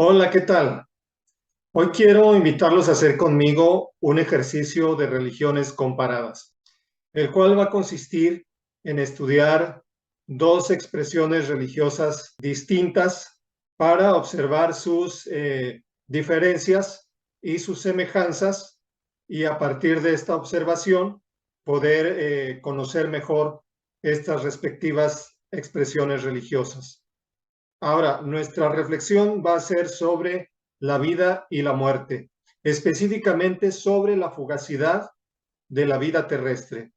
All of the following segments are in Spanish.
Hola, ¿qué tal? Hoy quiero invitarlos a hacer conmigo un ejercicio de religiones comparadas, el cual va a consistir en estudiar dos expresiones religiosas distintas para observar sus diferencias y sus semejanzas y a partir de esta observación poder conocer mejor estas respectivas expresiones religiosas. Ahora, nuestra reflexión va a ser sobre la vida y la muerte, específicamente sobre la fugacidad de la vida terrestre.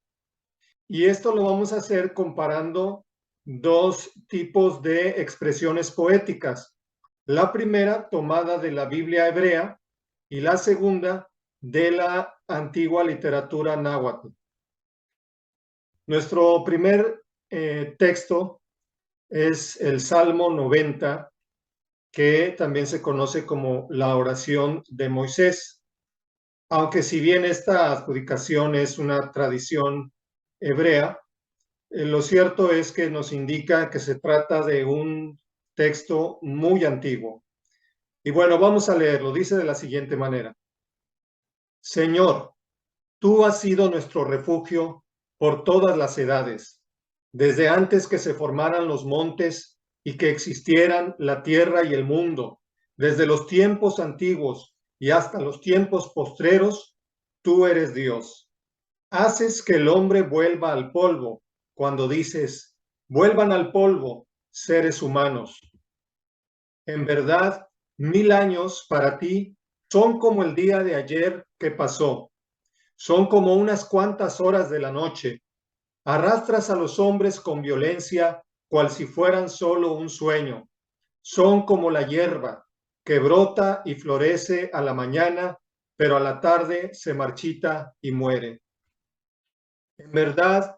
Y esto lo vamos a hacer comparando dos tipos de expresiones poéticas. La primera tomada de la Biblia hebrea y la segunda de la antigua literatura náhuatl. Nuestro primer texto es el Salmo 90, que también se conoce como la oración de Moisés, aunque si bien esta adjudicación es una tradición hebrea, lo cierto es que nos indica que se trata de un texto muy antiguo. Y bueno, vamos a leerlo. Dice de la siguiente manera: Señor, tú has sido nuestro refugio por todas las edades, desde antes que se formaran los montes y que existieran la tierra y el mundo, desde los tiempos antiguos y hasta los tiempos postreros, tú eres Dios. Haces que el hombre vuelva al polvo cuando dices, vuelvan al polvo, seres humanos. En verdad, 1000 años para ti son como el día de ayer que pasó, son como unas cuantas horas de la noche. Arrastras a los hombres con violencia, cual si fueran solo un sueño. Son como la hierba, que brota y florece a la mañana, pero a la tarde se marchita y muere. En verdad,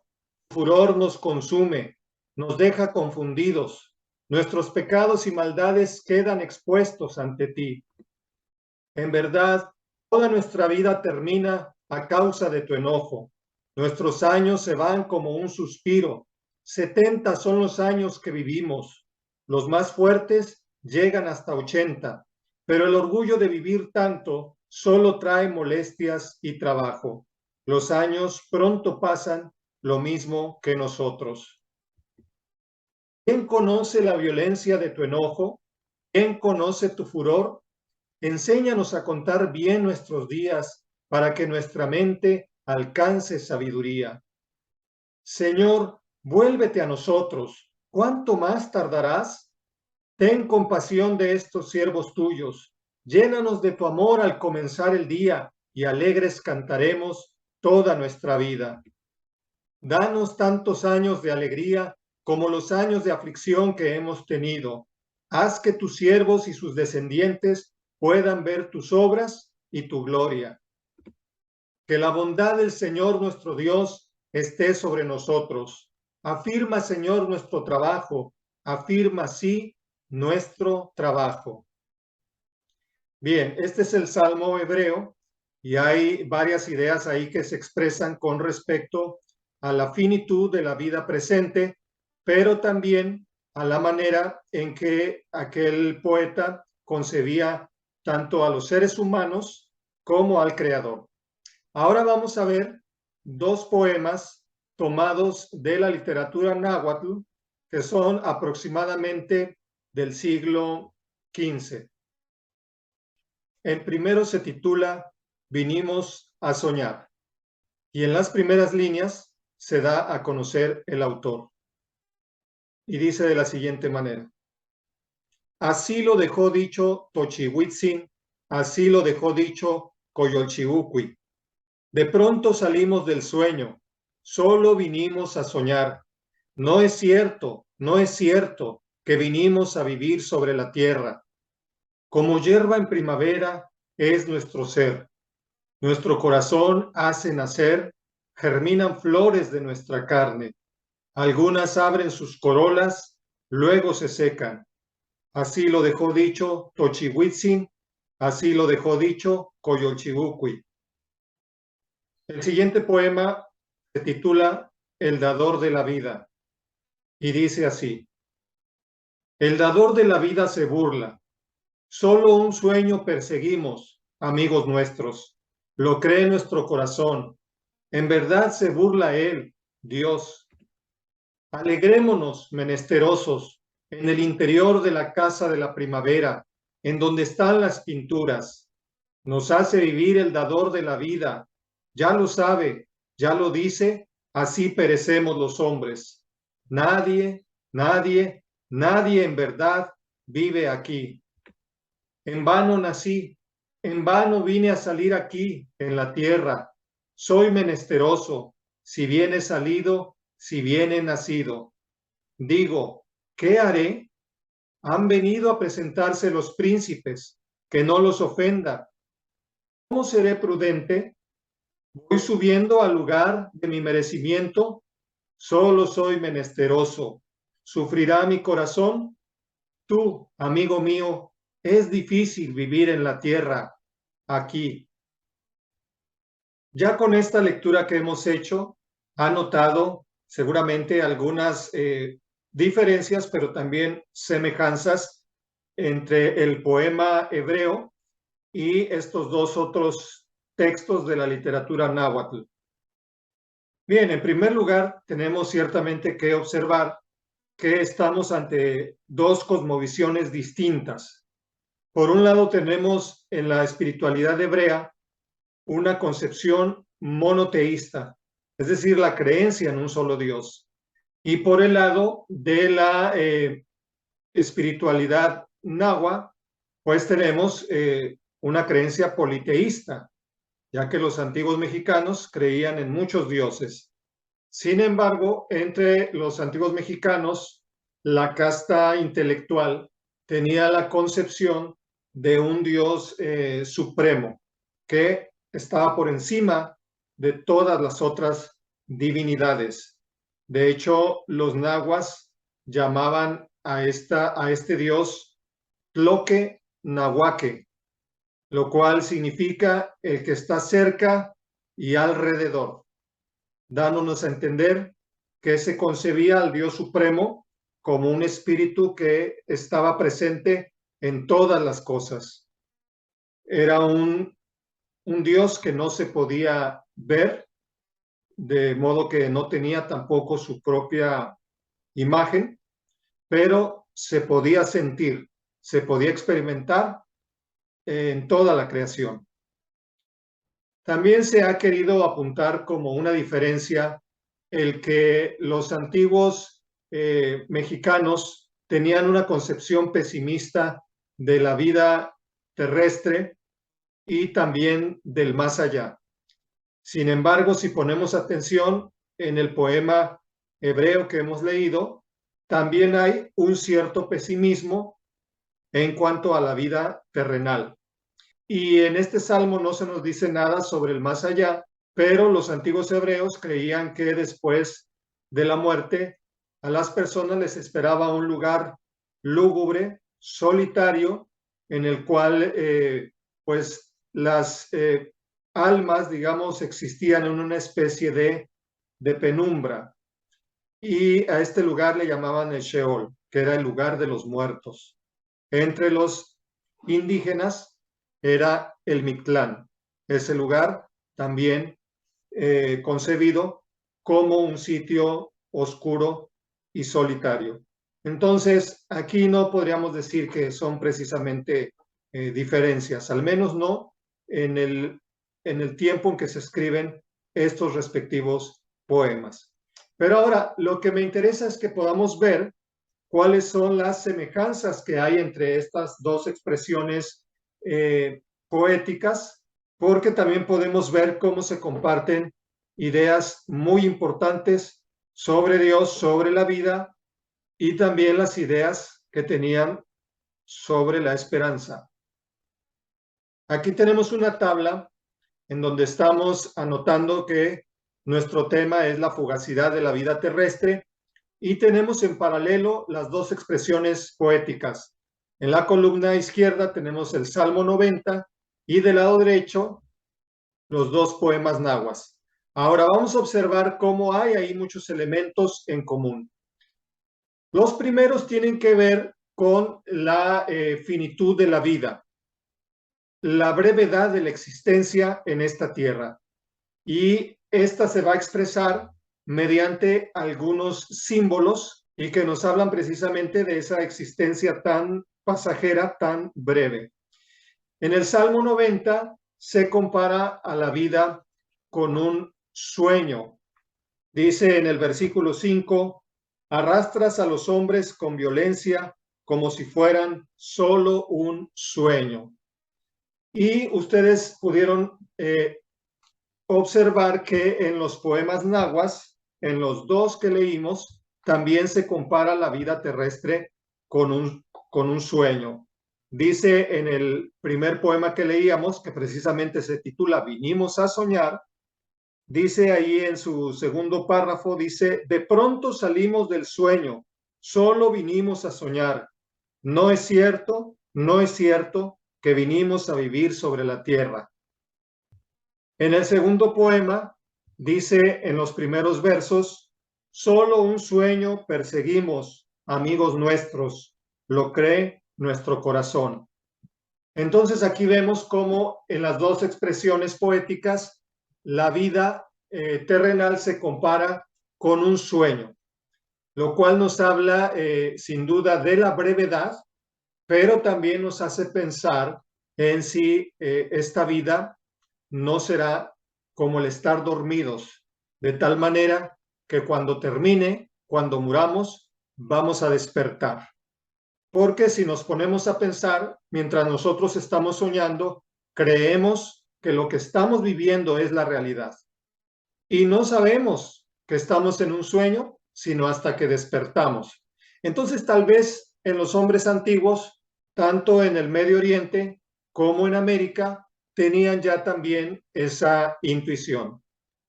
tu furor nos consume, nos deja confundidos. Nuestros pecados y maldades quedan expuestos ante ti. En verdad, toda nuestra vida termina a causa de tu enojo. Nuestros años se van como un suspiro. 70 son los años que vivimos. Los más fuertes llegan hasta 80, pero el orgullo de vivir tanto solo trae molestias y trabajo. Los años pronto pasan lo mismo que nosotros. ¿Quién conoce la violencia de tu enojo? ¿Quién conoce tu furor? Enséñanos a contar bien nuestros días para que nuestra mente alcance sabiduría. Señor, vuélvete a nosotros. ¿Cuánto más tardarás? Ten compasión de estos siervos tuyos. Llénanos de tu amor al comenzar el día y alegres cantaremos toda nuestra vida. Danos tantos años de alegría como los años de aflicción que hemos tenido. Haz que tus siervos y sus descendientes puedan ver tus obras y tu gloria. Que la bondad del Señor nuestro Dios esté sobre nosotros. Afirma, Señor, nuestro trabajo. Afirma, sí, nuestro trabajo. Bien, este es el Salmo hebreo y hay varias ideas ahí que se expresan con respecto a la finitud de la vida presente, pero también a la manera en que aquel poeta concebía tanto a los seres humanos como al Creador. Ahora vamos a ver dos poemas tomados de la literatura náhuatl que son aproximadamente del siglo XV. El primero se titula Vinimos a soñar y en las primeras líneas se da a conocer el autor y dice de la siguiente manera: así lo dejó dicho Tochihuitzin, así lo dejó dicho Coyolchiuqui. De pronto salimos del sueño, solo vinimos a soñar. No es cierto, no es cierto que vinimos a vivir sobre la tierra. Como hierba en primavera es nuestro ser. Nuestro corazón hace nacer, germinan flores de nuestra carne. Algunas abren sus corolas, luego se secan. Así lo dejó dicho Tochihuitzin, así lo dejó dicho Coyolchiuqui. El siguiente poema se titula El dador de la vida y dice así: el dador de la vida se burla, Solo un sueño perseguimos, amigos nuestros. Lo cree nuestro corazón. En verdad se burla Él, Dios. Alegrémonos, menesterosos, en el interior de la casa de la primavera, en donde están las pinturas. Nos hace vivir el dador de la vida. Ya lo sabe, ya lo dice, así perecemos los hombres. Nadie, nadie, nadie en verdad vive aquí. En vano nací, en vano vine a salir aquí, en la tierra. Soy menesteroso, si bien he salido, si bien he nacido. Digo, ¿qué haré? Han venido a presentarse los príncipes, que no los ofenda. ¿Cómo seré prudente? Voy subiendo al lugar de mi merecimiento. Solo soy menesteroso. ¿Sufrirá mi corazón? Tú, amigo mío, es difícil vivir en la tierra, aquí. Ya con esta lectura que hemos hecho, ha notado seguramente algunas diferencias, pero también semejanzas entre el poema hebreo y estos dos otros textos de la literatura náhuatl. Bien, en primer lugar, tenemos ciertamente que observar que estamos ante dos cosmovisiones distintas. Por un lado, tenemos en la espiritualidad hebrea una concepción monoteísta, es decir, la creencia en un solo Dios. Y por el lado de la espiritualidad náhuatl, pues tenemos una creencia politeísta, ya que los antiguos mexicanos creían en muchos dioses. Sin embargo, entre los antiguos mexicanos, la casta intelectual tenía la concepción de un Dios supremo que estaba por encima de todas las otras divinidades. De hecho, los nahuas llamaban a este Dios Tloque Nahuaque, lo cual significa el que está cerca y alrededor, dándonos a entender que se concebía al Dios Supremo como un espíritu que estaba presente en todas las cosas. Era un Dios que no se podía ver, de modo que no tenía tampoco su propia imagen, pero se podía sentir, se podía experimentar en toda la creación. También se ha querido apuntar como una diferencia el que los antiguos mexicanos tenían una concepción pesimista de la vida terrestre y también del más allá. Sin embargo, si ponemos atención en el poema hebreo que hemos leído, también hay un cierto pesimismo en cuanto a la vida terrenal. Y en este salmo no se nos dice nada sobre el más allá, pero los antiguos hebreos creían que después de la muerte a las personas les esperaba un lugar lúgubre, solitario, en el cual pues las almas, digamos, existían en una especie de penumbra. Y a este lugar le llamaban el Sheol, que era el lugar de los muertos. Entre los indígenas era el Mictlán, ese lugar también concebido como un sitio oscuro y solitario. Entonces, aquí no podríamos decir que son precisamente diferencias, al menos no en el tiempo en que se escriben estos respectivos poemas. Pero ahora, lo que me interesa es que podamos ver cuáles son las semejanzas que hay entre estas dos expresiones poéticas, porque también podemos ver cómo se comparten ideas muy importantes sobre Dios, sobre la vida, y también las ideas que tenían sobre la esperanza. Aquí tenemos una tabla en donde estamos anotando que nuestro tema es la fugacidad de la vida terrestre y tenemos en paralelo las dos expresiones poéticas. En la columna izquierda tenemos el Salmo 90 y del lado derecho los dos poemas nahuas. Ahora vamos a observar cómo hay ahí muchos elementos en común. Los primeros tienen que ver con la finitud de la vida, la brevedad de la existencia en esta tierra. Y esta se va a expresar mediante algunos símbolos y que nos hablan precisamente de esa existencia tan pasajera, tan breve. En el Salmo 90 se compara a la vida con un sueño. Dice en el versículo 5, arrastras a los hombres con violencia como si fueran solo un sueño. Y ustedes pudieron observar que en los poemas nahuas, en los dos que leímos, también se compara la vida terrestre con un sueño. Dice en el primer poema que leíamos, que precisamente se titula Vinimos a soñar, dice ahí en su segundo párrafo, dice, de pronto salimos del sueño, solo vinimos a soñar. No es cierto, no es cierto que vinimos a vivir sobre la tierra. En el segundo poema dice en los primeros versos, solo un sueño perseguimos, amigos nuestros, lo cree nuestro corazón. Entonces aquí vemos cómo en las dos expresiones poéticas la vida terrenal se compara con un sueño, lo cual nos habla sin duda de la brevedad, pero también nos hace pensar en si esta vida no será como el estar dormidos, de tal manera que cuando termine, cuando muramos, vamos a despertar. Porque si nos ponemos a pensar, mientras nosotros estamos soñando, creemos que lo que estamos viviendo es la realidad. Y no sabemos que estamos en un sueño, sino hasta que despertamos. Entonces, tal vez en los hombres antiguos, tanto en el Medio Oriente como en América, tenían ya también esa intuición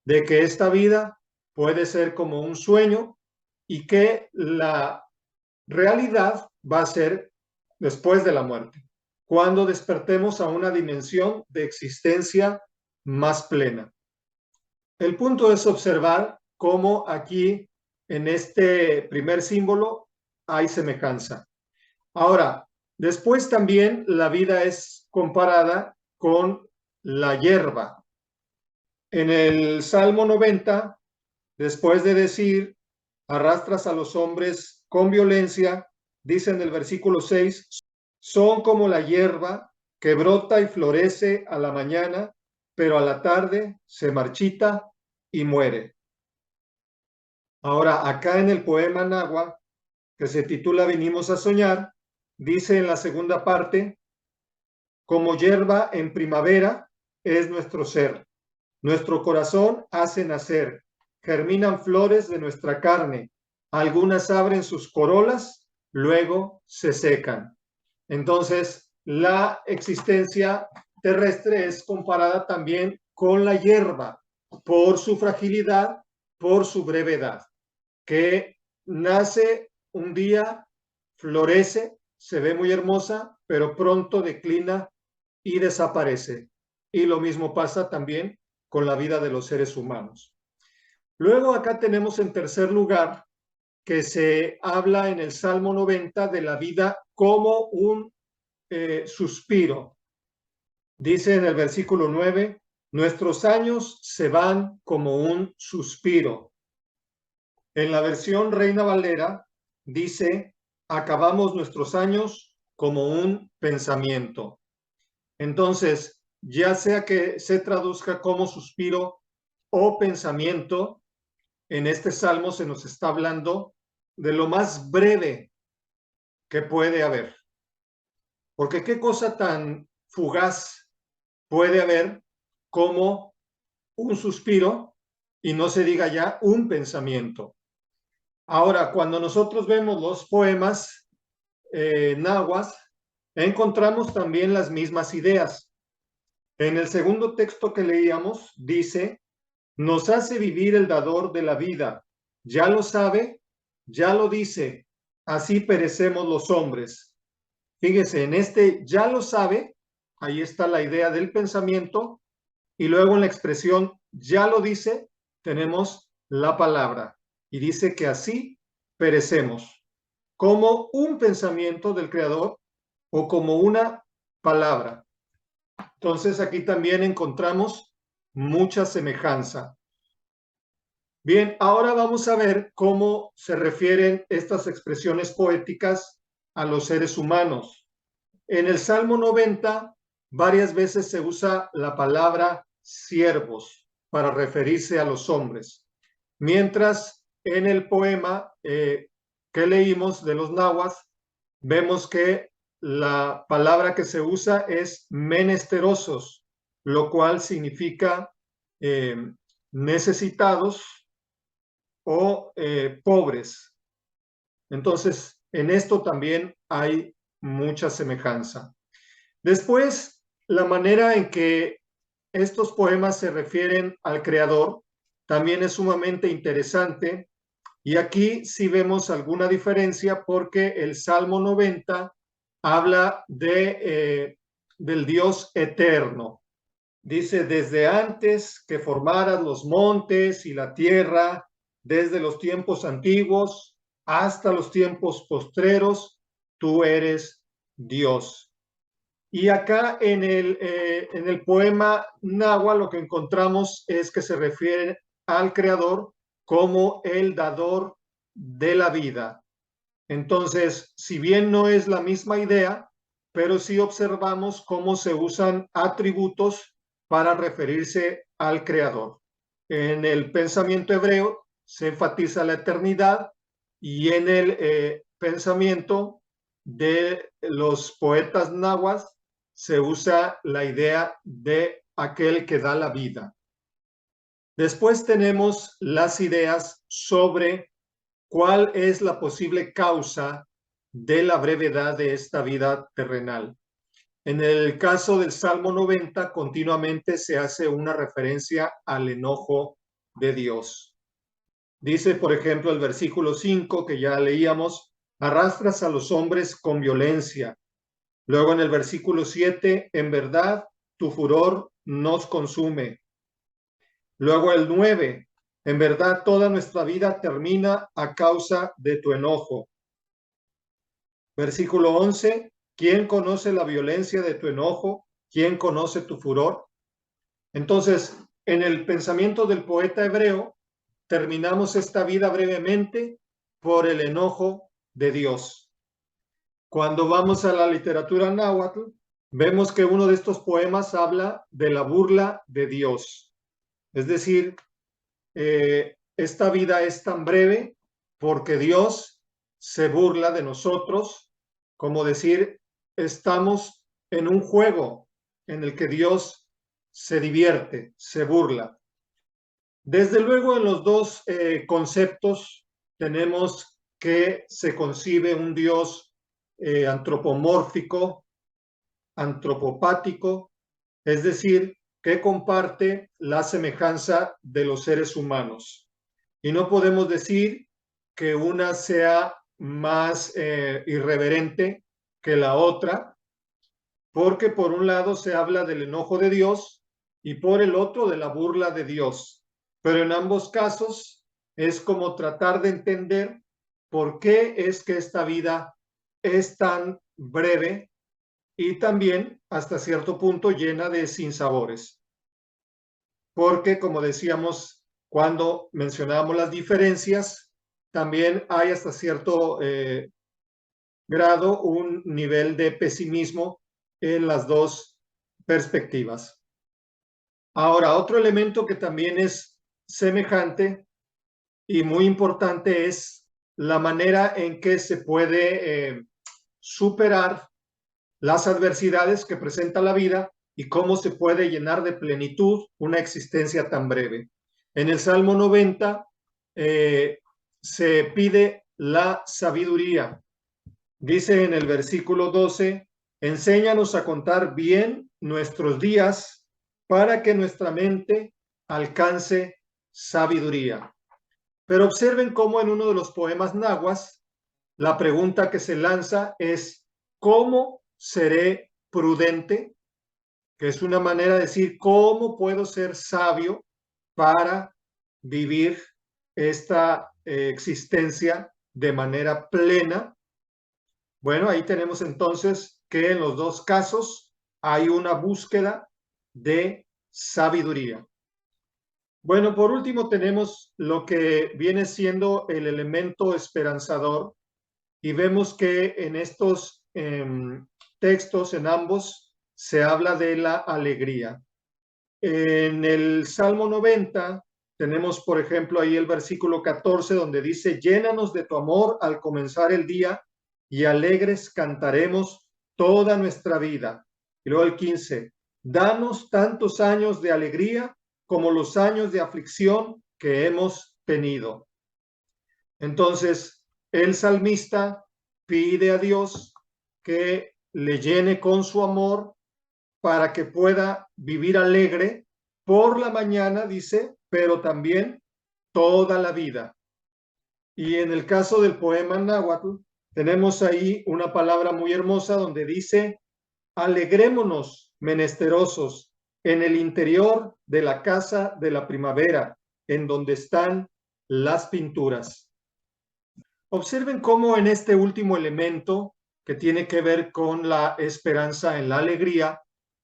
de que esta vida puede ser como un sueño y que la realidad va a ser después de la muerte, cuando despertemos a una dimensión de existencia más plena. El punto es observar cómo aquí en este primer símbolo hay semejanza. Ahora, después también la vida es comparada con la hierba. En el Salmo 90, después de decir, arrastras a los hombres con violencia, dice en el versículo 6, son como la hierba que brota y florece a la mañana, pero a la tarde se marchita y muere. Ahora, acá en el poema náhuatl, que se titula Vinimos a soñar, dice en la segunda parte, como hierba en primavera es nuestro ser. Nuestro corazón hace nacer, germinan flores de nuestra carne, algunas abren sus corolas, luego se secan. Entonces, la existencia terrestre es comparada también con la hierba por su fragilidad, por su brevedad, que nace un día, florece, se ve muy hermosa, pero pronto declina y desaparece. Y lo mismo pasa también con la vida de los seres humanos. Luego acá tenemos en tercer lugar que se habla en el Salmo 90 de la vida como un suspiro. Dice en el versículo 9, nuestros años se van como un suspiro. En la versión Reina Valera dice, acabamos nuestros años como un pensamiento. Entonces, ya sea que se traduzca como suspiro o pensamiento, en este salmo se nos está hablando de lo más breve que puede haber. Porque qué cosa tan fugaz puede haber como un suspiro y no se diga ya un pensamiento. Ahora, cuando nosotros vemos los poemas nahuas, encontramos también las mismas ideas. En el segundo texto que leíamos dice, nos hace vivir el dador de la vida. Ya lo sabe, ya lo dice, así perecemos los hombres. Fíjese, en este ya lo sabe, ahí está la idea del pensamiento, y luego en la expresión ya lo dice, tenemos la palabra, y dice que así perecemos. como un pensamiento del Creador o como una palabra. Entonces aquí también encontramos mucha semejanza. Bien, ahora vamos a ver cómo se refieren estas expresiones poéticas a los seres humanos. En el Salmo 90, varias veces se usa la palabra siervos para referirse a los hombres, mientras en el poema que leímos de los nahuas, vemos que la palabra que se usa es menesterosos, lo cual significa eh, necesitados o pobres. Entonces, en esto también hay mucha semejanza. Después, la manera en que estos poemas se refieren al Creador también es sumamente interesante. Y aquí sí vemos alguna diferencia porque el Salmo 90 habla del Dios eterno. Dice, desde antes que formaras los montes y la tierra, desde los tiempos antiguos hasta los tiempos postreros, tú eres Dios. Y acá en el poema náhuatl lo que encontramos es que se refiere al Creador como el dador de la vida. Entonces, si bien no es la misma idea, pero sí observamos cómo se usan atributos para referirse al Creador. En el pensamiento hebreo se enfatiza la eternidad y en el pensamiento de los poetas nahuas se usa la idea de aquel que da la vida. Después tenemos las ideas sobre cuál es la posible causa de la brevedad de esta vida terrenal. En el caso del Salmo 90, continuamente se hace una referencia al enojo de Dios. Dice, por ejemplo, el versículo 5 que ya leíamos, arrastras a los hombres con violencia. Luego en el versículo 7, en verdad, tu furor nos consume. Luego el 9, en verdad toda nuestra vida termina a causa de tu enojo. Versículo 11, ¿quién conoce la violencia de tu enojo? ¿Quién conoce tu furor? Entonces, en el pensamiento del poeta hebreo, terminamos esta vida brevemente por el enojo de Dios. Cuando vamos a la literatura náhuatl, vemos que uno de estos poemas habla de la burla de Dios. Es decir, esta vida es tan breve porque Dios se burla de nosotros, como decir, estamos en un juego en el que Dios se divierte, se burla. Desde luego, en los dos conceptos tenemos que se concibe un Dios antropomórfico, antropopático, es decir, que comparte la semejanza de los seres humanos. Y no podemos decir que una sea más irreverente que la otra, porque por un lado se habla del enojo de Dios y por el otro de la burla de Dios. Pero en ambos casos es como tratar de entender por qué es que esta vida es tan breve y también hasta cierto punto llena de sinsabores. Porque, como decíamos, cuando mencionábamos las diferencias, también hay hasta cierto grado un nivel de pesimismo en las dos perspectivas. Ahora, otro elemento que también es semejante y muy importante es la manera en que se puede superar las adversidades que presenta la vida y cómo se puede llenar de plenitud una existencia tan breve. En el Salmo 90 se pide la sabiduría. Dice en el versículo 12, enséñanos a contar bien nuestros días para que nuestra mente alcance sabiduría. Pero observen cómo en uno de los poemas nahuas, la pregunta que se lanza es, ¿cómo seré prudente? Que es una manera de decir, ¿cómo puedo ser sabio para vivir esta existencia de manera plena Bueno, ahí tenemos entonces que en los dos casos hay una búsqueda de sabiduría. Bueno, por último tenemos lo que viene siendo el elemento esperanzador y vemos que en estos textos, en ambos, se habla de la alegría. En el Salmo 90 tenemos, por ejemplo, ahí el versículo 14 donde dice, llénanos de tu amor al comenzar el día y alegres cantaremos toda nuestra vida. Y luego el 15, danos tantos años de alegría como los años de aflicción que hemos tenido. Entonces, el salmista pide a Dios que le llene con su amor para que pueda vivir alegre por la mañana, dice, pero también toda la vida. Y en el caso del poema náhuatl, tenemos ahí una palabra muy hermosa donde dice, alegrémonos, menesterosos, en el interior de la casa de la primavera, en donde están las pinturas. Observen cómo en este último elemento, que tiene que ver con la esperanza en la alegría,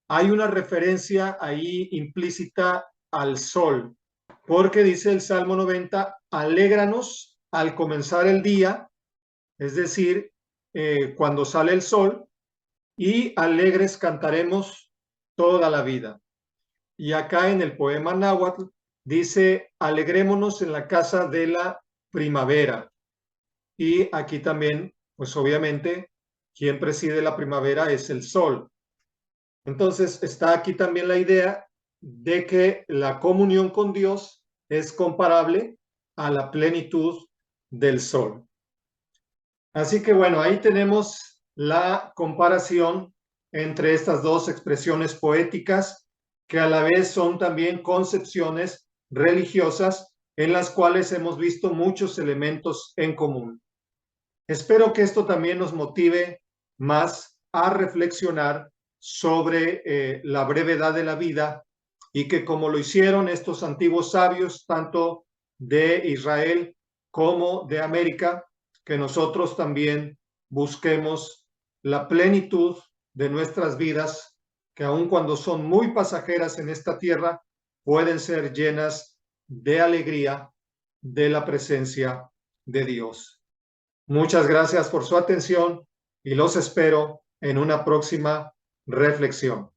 hay una referencia ahí implícita al sol, porque dice el Salmo 90, alégranos al comenzar el día, es decir, cuando sale el sol, y alegres cantaremos toda la vida. Y acá en el poema náhuatl dice, alegrémonos en la casa de la primavera. Y aquí también, pues obviamente, quien preside la primavera es el sol. Entonces está aquí también la idea de que la comunión con Dios es comparable a la plenitud del sol. Así que bueno, ahí tenemos la comparación entre estas dos expresiones poéticas que a la vez son también concepciones religiosas en las cuales hemos visto muchos elementos en común. Espero que esto también nos motive más a reflexionar sobre la brevedad de la vida y que como lo hicieron estos antiguos sabios, tanto de Israel como de América, que nosotros también busquemos la plenitud de nuestras vidas, que aun cuando son muy pasajeras en esta tierra, pueden ser llenas de alegría de la presencia de Dios. Muchas gracias por su atención y los espero en una próxima reflexión.